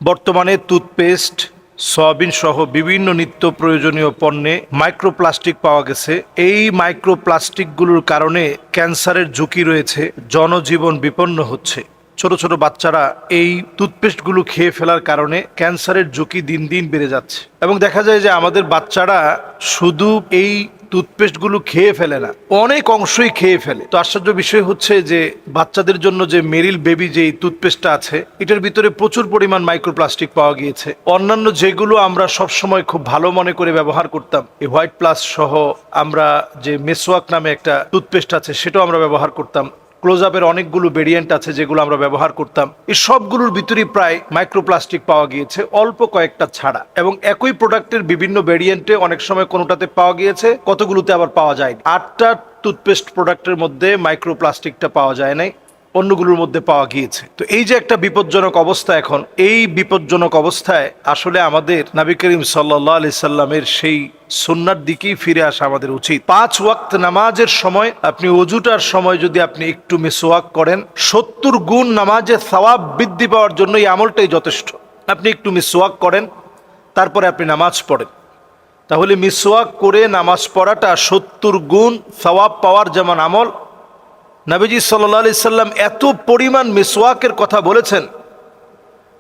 বর্তমানে toothpaste, soybean সহ বিভিন্ন নিত্য প্রয়োজনীয় পণ্যে মাইক্রোপ্লাস্টিক পাওয়া গেছে। এই মাইক্রোপ্লাস্টিকগুলোর কারণে ক্যান্সারের ঝুঁকি রয়েছে, জনজীবন বিপন্ন হচ্ছে। ছোট ছোট বাচ্চারা এই টুথপেস্টগুলো খেয়ে ফেলার কারণে ক্যান্সারের ঝুঁকি দিন দিন বেড়ে যাচ্ছে। এবং দেখা যায় যে আমাদের বাচ্চারা শুধু এই টুথপেস্টগুলো খেয়ে ফেলে না, অনেক অংশই খেয়ে ফেলে। তো আশ্চর্য বিষয় হচ্ছে যে বাচ্চাদের জন্য যে মেরিল বেবি যে টুথপেস্টটা আছে, এটার ভিতরে প্রচুর পরিমাণ মাইক্রোপ্লাস্টিক পাওয়া গিয়েছে। অন্যান্য যেগুলো আমরা সবসময় খুব ভালো মনে করে ব্যবহার করতাম, এই হোয়াইট প্লাস সহ আমরা যে মেসওয়াক নামে একটা টুথপেস্ট আছে সেটাও আমরা ব্যবহার করতাম। ক্লোজ আপের অনেকগুলো ভেরিয়েন্ট আছে যেগুলো আমরা ব্যবহার করতাম। এই সবগুলোর ভিতরেই প্রায় মাইক্রোপ্লাস্টিক পাওয়া গিয়েছে, অল্প কয়েকটা ছাড়া। এবং একই প্রোডাক্টের বিভিন্ন ভেরিয়েন্টে অনেক সময় কোনোটাতে পাওয়া গিয়েছে, কতগুলোতে আবার পাওয়া যায়। 8টা টুথপেস্ট প্রোডাক্টের মধ্যে মাইক্রোপ্লাস্টিকটা পাওয়া যায় নাই, অন্যগুলোর মধ্যে পাওয়া গিয়েছে। তো এই যে একটা বিপজ্জনক অবস্থা, এখন এই বিপজ্জনক অবস্থায় আসলে আমাদের নবী করিম সাল্লাল্লাহু আলাইহি সাল্লামের সেই সুন্নার দিকেই ফিরে আসা আমাদের উচিত। 5 ওয়াক্ত নামাজের সময় আপনি ওযুটার সময় যদি আপনি একটু মিসওয়াক করেন, 70 গুণ নামাজের সওয়াব বৃদ্ধি পাওয়ার জন্য এই আমলটাই যথেষ্ট। আপনি একটু মিসওয়াক করেন, তারপরে আপনি নামাজ পড়েন, তাহলে মিসওয়াক করে নামাজ পড়াটা 70 গুণ সওয়াব পাওয়ার যেমন আমল। নবীজি সাল্লাল্লাহু আলাইহি সাল্লাম এত পরিমাণ মিসওয়াকের কথা বলেছেন,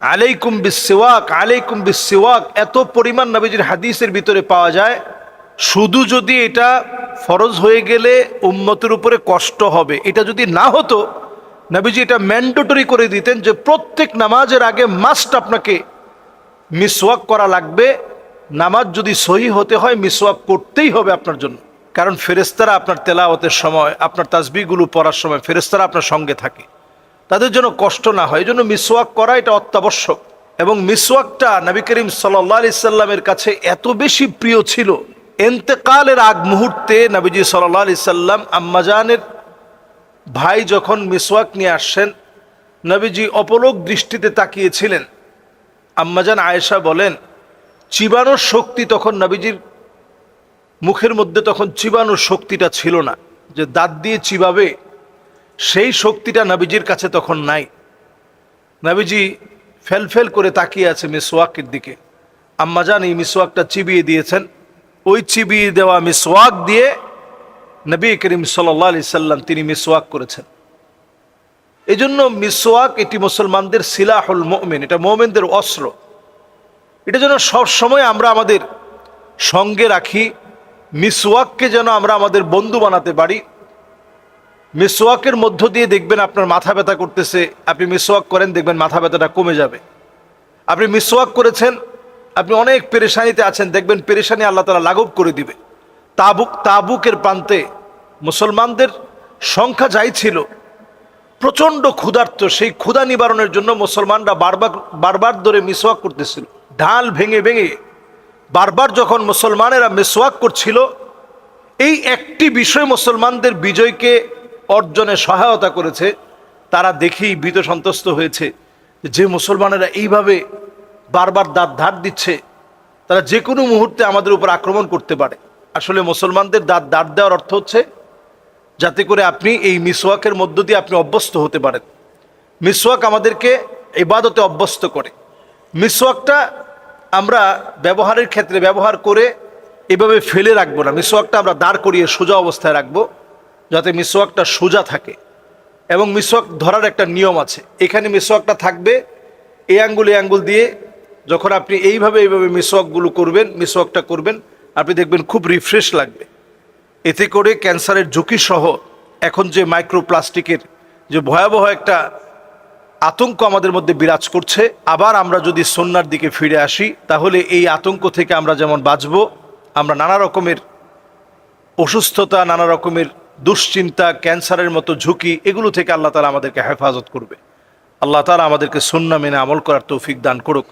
আলাইকুম বিসওয়াক, আলাইকুম বিসওয়াক, এত পরিমাণ নবীজির হাদিসের ভিতরে পাওয়া যায়। শুধু যদি এটা ফরজ হয়ে গেলে উম্মতের উপরে কষ্ট হবে, এটা যদি না হতো নবীজি এটা ম্যান্ডেটরি করে দিতেন যে প্রত্যেক নামাজের আগে মাস্ট আপনাকে মিসওয়াক করা লাগবে। নামাজ যদি সহি হতে হয় মিসওয়াক করতেই হবে আপনার জন্য। কারণ ফেরেশতারা আপনার তেলাওয়াতের সময়, আপনার তাসবিহগুলো পড়ার সময় ফেরেশতারা আপনার সঙ্গে থাকে, তাদের জন্য কষ্ট না হয়, এই জন্য মিসওয়াক করা এটা অত্যাবশ্যক। এবং মিসওয়াকটা নবী করিম সাল্লাল্লাহু আলাইহি সাল্লামের কাছে এত বেশি প্রিয় ছিল, ইন্তেকালের আগ মুহূর্তে নবীজি সাল্লাল্লাহু আলাইহি সাল্লাম আম্মাজানের ভাই যখন মিসওয়াক নিয়ে আসছেন, নবীজি অপলক দৃষ্টিতে তাকিয়েছিলেন। আম্মাজান আয়েশা বলেন, চিবানোর শক্তি তখন নবীজির মুখের মধ্যে তখন চিবানোর শক্তিটা ছিল না, যে দাঁত দিয়ে চিবাবে সেই শক্তিটা নবীজির কাছে তখন নাই। নবীজি ফেল করে তাকিয়ে আছে মিসওয়াকের দিকে। আম্মাজান এই মিসওয়াকটা চিবিয়ে দিয়েছেন। ওই চিবিয়ে দেওয়া মিসওয়াক দিয়ে নবী করিম সাল্লাল্লাহু আলাইহি সাল্লাম তিনি মিসওয়াক করেছেন। এই জন্য মিসওয়াক এটি মুসলমানদের সিলাহুল মুমিন, এটা মুমিনদের অস্ত্র। এটা যেন সব সময় আমরা আমাদের সঙ্গে রাখি। মিসওয়াককে যেন আমরা আমাদের বন্ধু বানাতে পারি। মিসওয়াকের মধ্য দিয়ে দেখবেন আপনার মাথা ব্যথা করতেছে, আপনি মিসওয়াক করেন, দেখবেন মাথা ব্যথাটা কমে যাবে। আপনি মিসওয়াক করেছেন, আপনি অনেক পেরেশানিতে আছেন, দেখবেন পেরেশানি আল্লাহ তাআলা লাঘব করে দিবে। তাবুকের প্রান্তে মুসলমানদের সংখ্যা যাই ছিল, প্রচণ্ড ক্ষুধার্ত, সেই ক্ষুধা নিবারণের জন্য মুসলমানরা বারবার ধরে মিসওয়াক করতেছিল। ঢাল ভেঙে ভেঙে বারবার যখন মুসলমানেরা মিসওয়াক করছিল, এই একটি বিষয় মুসলমানদের বিজয়কে অর্জনে সহায়তা করেছে। তারা দেখেই ভীত সন্ত্রস্ত হয়েছে যে মুসলমানেরা এইভাবে বারবার দাঁত ধার দিচ্ছে, তারা যে কোনো মুহূর্তে আমাদের উপর আক্রমণ করতে পারে। আসলে মুসলমানদের দাঁত ধার দেওয়ার অর্থ হচ্ছে যাতে করে আপনি এই মিসওয়াকের মধ্য দিয়ে আপনি অভ্যস্ত হতে পারেন। মিসওয়াক আমাদেরকে ইবাদতে অভ্যস্ত করে। মিসওয়াকটা আমরা ব্যবহারের ক্ষেত্রে ব্যবহার করে এভাবে ফেলে রাখবো না, মিসওয়াকটা আমরা দাঁড় করিয়ে সোজা অবস্থায় রাখবো, যাতে মিসওয়াকটা সোজা থাকে। এবং মিসওয়াক ধরার একটা নিয়ম আছে, এখানে মিসওয়াকটা থাকবে, এই আঙ্গুল দিয়ে যখন আপনি এইভাবে মিসওয়াকটা করবেন, আপনি দেখবেন খুব রিফ্রেশ লাগবে। এতে করে ক্যান্সারের ঝুঁকি সহ এখন যে মাইক্রোপ্লাস্টিকের যে ভয়াবহ একটা আতঙ্ক আমাদের মধ্যে বিরাজ করছে, আবার আমরা যদি সুন্নাহর দিকে ফিরে আসি, তাহলে এই আতঙ্ক থেকে আমরা যেমন বাঁচব, আমরা নানা রকমের অসুস্থতা, নানা রকমের দুশ্চিন্তা, ক্যান্সারের মতো ঝুঁকি, এগুলো থেকে আল্লাহ তাআলা আমাদেরকে হেফাজত করবে। আল্লাহ তাআলা আমাদেরকে সুন্নাহ মেনে আমল করার তৌফিক দান করুক।